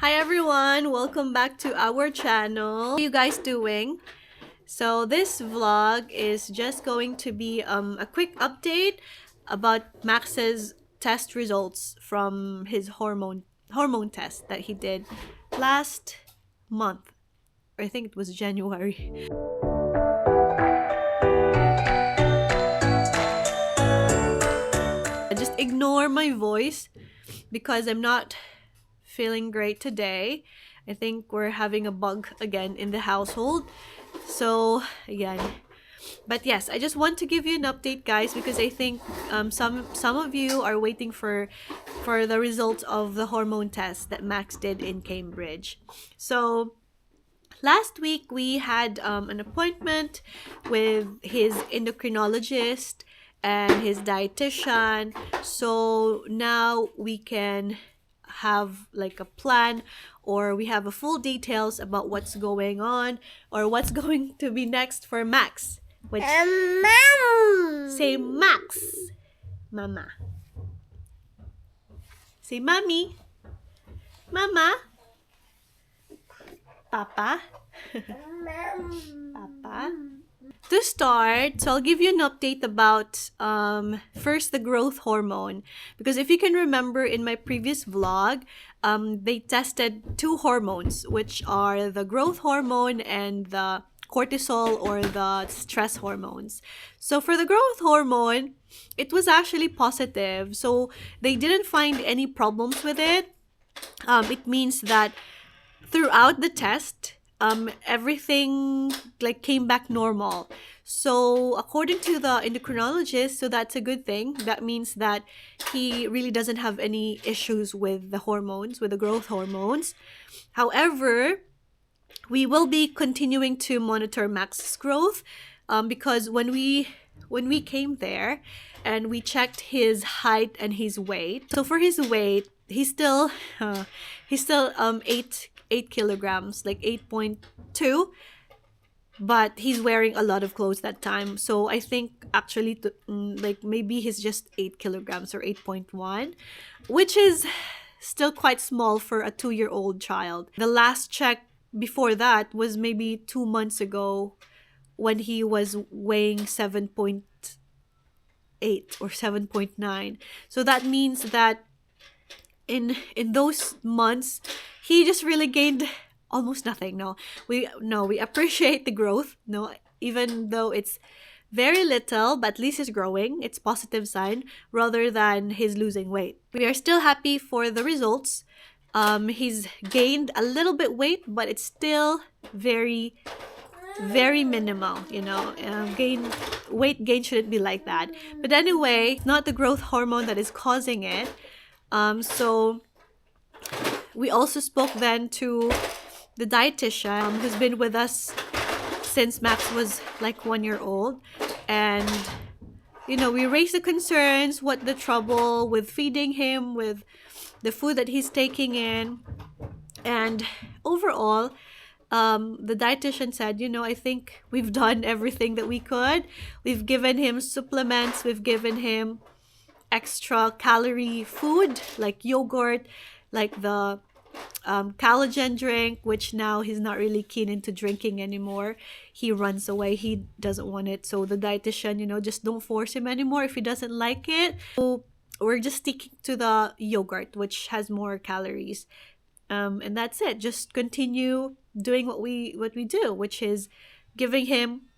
Hi everyone, welcome back to our channel. How are you guys doing? So this vlog is just going to be a quick update about Max's test results from his hormone test that he did last month. I think it was January. Just ignore my voice because I'm not feeling great today. I think we're having a bug again in the household. So, again. But yes, I just want to give you an update, guys, because I think some of you are waiting for the results of the hormone test that Max did in Cambridge. So, last week we had an appointment with his endocrinologist and his dietitian. So now we can have like a plan, or we have a full details about what's going on or what's going to be next for Max. Which say Max, Mama. Say Mommy, Mama, Papa, Papa. To start, so I'll give you an update about first the growth hormone, because if you can remember in my previous vlog, they tested two hormones, which are the growth hormone and the cortisol, or the stress hormones. So for the growth hormone, it was actually positive. So they didn't find any problems with it. It means that throughout the test, everything like came back normal. So according to the endocrinologist, so that's a good thing. That means that he really doesn't have any issues with the hormones, with the growth hormones. However, we will be continuing to monitor Max's growth, because when we came there and we checked his height and his weight. So for his weight, he's still 8 kilograms, like 8.2, but he's wearing a lot of clothes that time. So I think actually like maybe he's just 8 kilograms or 8.1, which is still quite small for a 2-year-old child. The last check before that was maybe 2 months ago, when he was weighing 7.8 or 7.9. So that means that in those months, he just really gained almost nothing. We appreciate the growth. Even though it's very little, but at least he's growing. It's positive sign rather than he's losing weight. We are still happy for the results. He's gained a little bit weight, but it's still very minimal. Weight gain shouldn't be like that. But anyway, not the growth hormone that is causing it. So we also spoke then to the dietitian, who's been with us since Max was like 1 year old. And, we raised the concerns, what the trouble with feeding him, with the food that he's taking in. And overall, the dietitian said, I think we've done everything that we could. We've given him supplements, we've given him extra calorie food like yogurt, like the collagen drink, which now he's not really keen into drinking anymore. He runs away, he doesn't want it. So the dietitian, just don't force him anymore if he doesn't like it. So we're just sticking to the yogurt, which has more calories, and that's it. Just continue doing what we do, which is giving him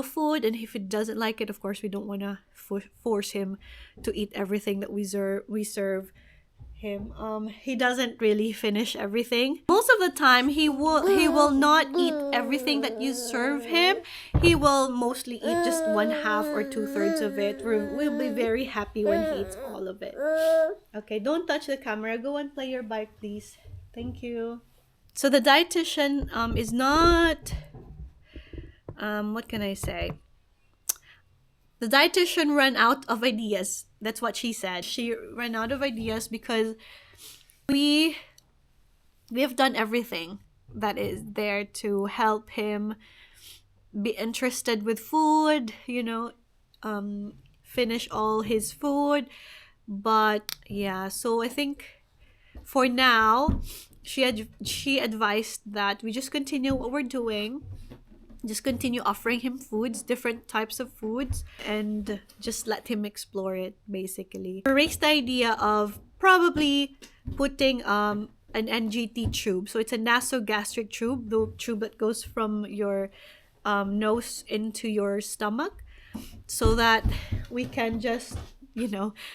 food. And if he doesn't like it, of course we don't want to force him to eat everything that we serve him. He doesn't really finish everything. Most of the time he will not eat everything that you serve him. He will mostly eat just 1/2 or 2/3 of it. We'll be very happy when he eats all of it. Okay, don't touch the camera. Go and play your bike, please. Thank you. So the dietitian is not what can I say? The dietitian ran out of ideas. That's what she said. She ran out of ideas because we have done everything that is there to help him be interested with food, finish all his food. But yeah, so I think for now, she advised that we just continue what we're doing, just continue offering him foods, different types of foods, and just let him explore it, basically. We raised the idea of probably putting an NGT tube. So it's a nasogastric tube, the tube that goes from your nose into your stomach, so that we can just,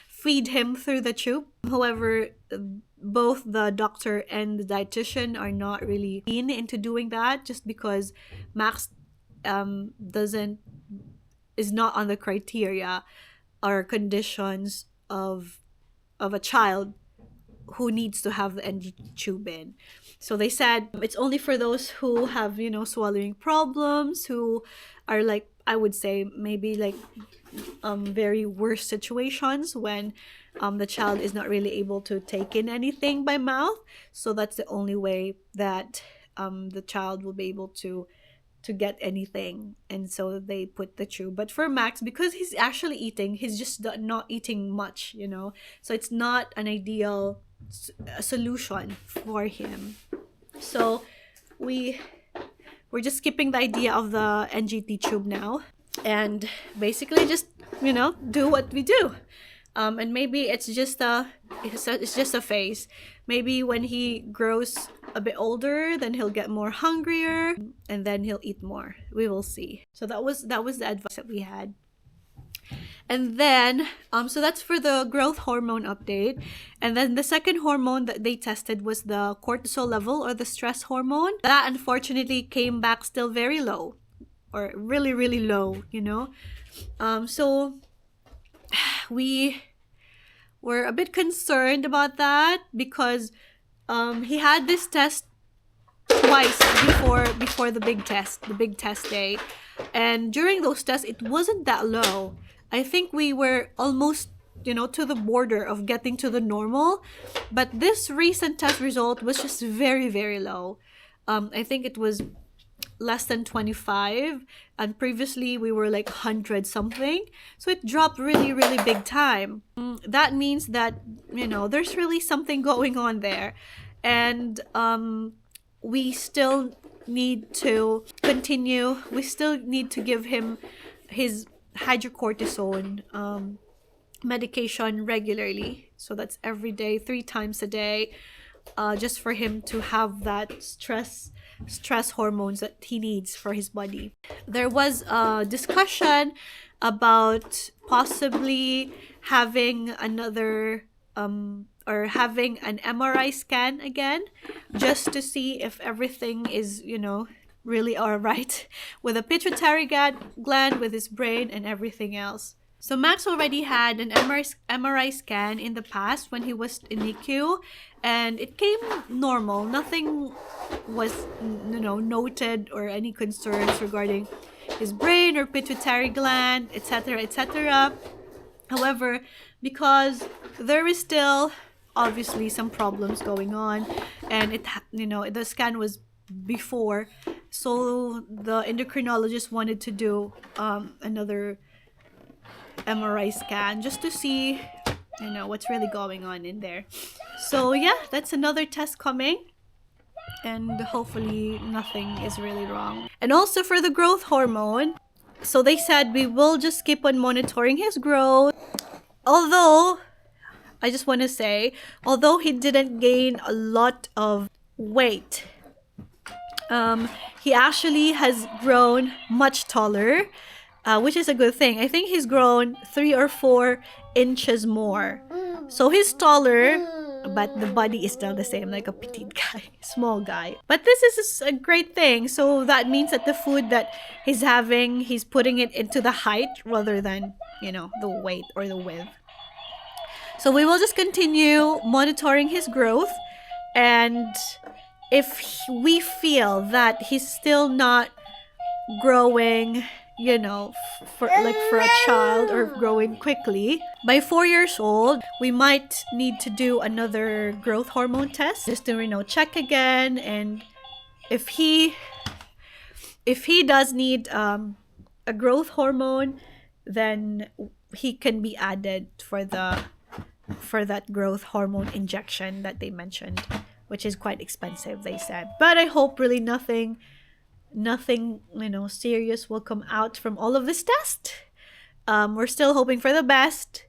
feed him through the tube. However, both the doctor and the dietitian are not really keen into doing that, just because Max is not on the criteria or conditions of a child who needs to have the NG tube in. So they said it's only for those who have, swallowing problems, who are like, I would say maybe like very worse situations when the child is not really able to take in anything by mouth. So that's the only way that the child will be able to get anything, and so they put the tube. But for Max, because he's actually eating, he's just not eating much, so it's not an ideal solution for him. So we're just skipping the idea of the NGT tube now, and basically just do what we do. And maybe it's just a phase. Maybe when he grows a bit older, then he'll get more hungrier, and then he'll eat more. We will see. So that was the advice that we had. And then so that's for the growth hormone update. And then the second hormone that they tested was the cortisol level, or the stress hormone. That unfortunately came back still very low, or really, really low, so we were a bit concerned about that, because he had this test twice before the big test day, and during those tests it wasn't that low. I think we were almost to the border of getting to the normal, but this recent test result was just very, very low. I think it was less than 25, and previously we were like 100 something, so it dropped really, really big time. That means that there's really something going on there, and we still need to continue. We still need to give him his hydrocortisone medication regularly, so that's every day, 3 times a day, just for him to have that stress hormones that he needs for his body. There was a discussion about possibly having another or having an MRI scan again, just to see if everything is really all right with the pituitary gland, with his brain and everything else. So Max already had an MRI scan in the past when he was in NICU, and it came normal. Nothing was noted, or any concerns regarding his brain or pituitary gland, etc., etc. However, because there is still obviously some problems going on, and the scan was before, so the endocrinologist wanted to do another MRI scan just to see what's really going on in there. So yeah, that's another test coming, and hopefully nothing is really wrong. And also for the growth hormone, so they said we will just keep on monitoring his growth. Although I just want to say, although he didn't gain a lot of weight, he actually has grown much taller, which is a good thing. I think he's grown 3 or 4 inches more. So he's taller, but the body is still the same, like a petite guy, small guy. But this is a great thing. So that means that the food that he's having, he's putting it into the height rather than, the weight or the width. So we will just continue monitoring his growth, and if we feel that he's still not growing, for a child, or growing quickly, by 4 years old, we might need to do another growth hormone test just to check again. And if he does need a growth hormone, then he can be added for that growth hormone injection that they mentioned which is quite expensive, they said. But I hope really nothing, serious will come out from all of this test. We're still hoping for the best.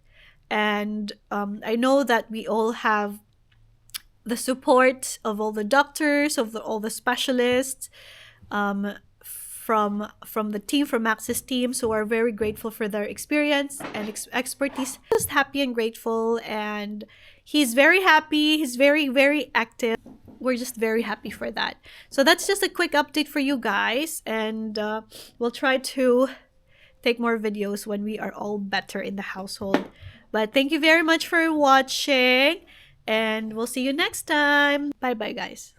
And I know that we all have the support of all the doctors, of all the specialists, from the team, from Max's team. So we're very grateful for their experience and expertise. Just happy and grateful, and he's very happy. He's very, very active. We're just very happy for that. So that's just a quick update for you guys, and we'll try to take more videos when we are all better in the household. But thank you very much for watching, and we'll see you next time. Bye bye, guys.